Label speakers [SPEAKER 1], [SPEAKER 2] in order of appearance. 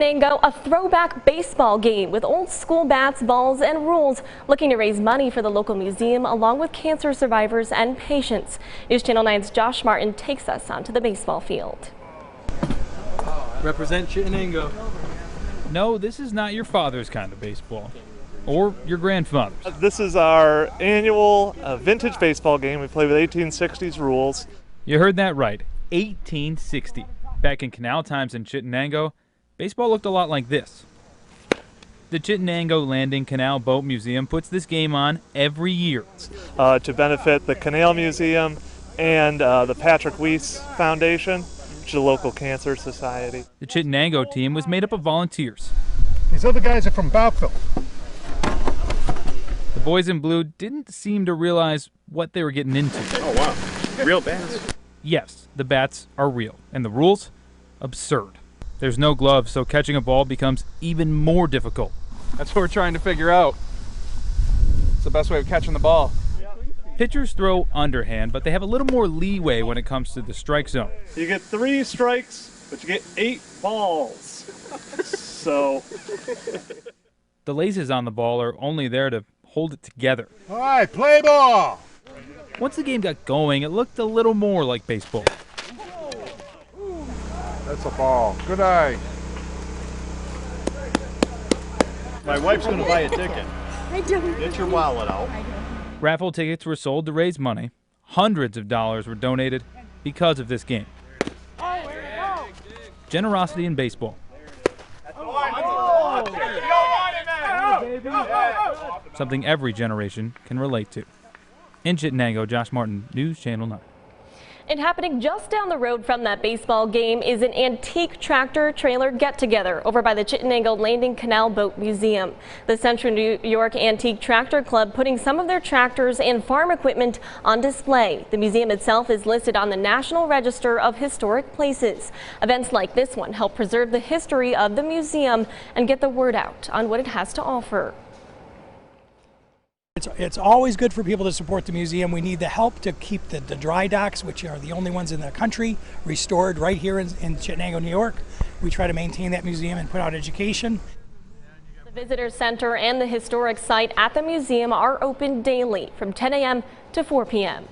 [SPEAKER 1] Go a throwback baseball game with old school bats, balls, and rules, looking to raise money for the local museum along with cancer survivors and patients. News Channel 9's Josh Martin takes us onto the baseball field.
[SPEAKER 2] Represent Chittenango.
[SPEAKER 3] No, this is not your father's kind of baseball. Or your grandfather's.
[SPEAKER 4] This is our annual vintage baseball game. We play with 1860s rules.
[SPEAKER 3] You heard that right. 1860. Back in canal times in Chittenango, baseball looked a lot like this. The Chittenango Landing Canal Boat Museum puts this game on every year.
[SPEAKER 4] To benefit the Canal Museum and the Patrick Weiss Foundation, which is a local cancer society.
[SPEAKER 3] The Chittenango team was made up of volunteers.
[SPEAKER 5] These other guys are from Bowville.
[SPEAKER 3] The boys in blue didn't seem to realize what they were getting into.
[SPEAKER 6] Oh wow, real bats.
[SPEAKER 3] Yes, the bats are real, and the rules, absurd. There's no gloves, so catching a ball becomes even more difficult.
[SPEAKER 2] That's what we're trying to figure out. It's the best way of catching the ball.
[SPEAKER 3] Pitchers throw underhand, but they have a little more leeway when it comes to the strike zone.
[SPEAKER 4] You get 3 strikes, but you get 8 balls. So
[SPEAKER 3] The laces on the ball are only there to hold it together.
[SPEAKER 5] All right, play ball.
[SPEAKER 3] Once the game got going, it looked a little more like baseball.
[SPEAKER 5] That's a ball. Good eye.
[SPEAKER 6] My wife's going to buy a ticket.
[SPEAKER 1] I don't.
[SPEAKER 6] Get your wallet out.
[SPEAKER 3] Raffle tickets were sold to raise money. Hundreds of dollars were donated because of this game. Generosity in baseball. Something every generation can relate to. In Chittenango, Josh Martin, News Channel 9.
[SPEAKER 1] And happening just down the road from that baseball game is an antique tractor trailer get-together over by the Chittenango Landing Canal Boat Museum. The Central New York Antique Tractor Club putting some of their tractors and farm equipment on display. The museum itself is listed on the National Register of Historic Places. Events like this one help preserve the history of the museum and get the word out on what it has to offer.
[SPEAKER 7] It's always good for people to support the museum. We need the help to keep the dry docks, which are the only ones in the country, restored right here in Chittenango, New York. We try to maintain that museum and put out education.
[SPEAKER 1] The Visitor Center and the historic site at the museum are open daily from 10 a.m. to 4 p.m.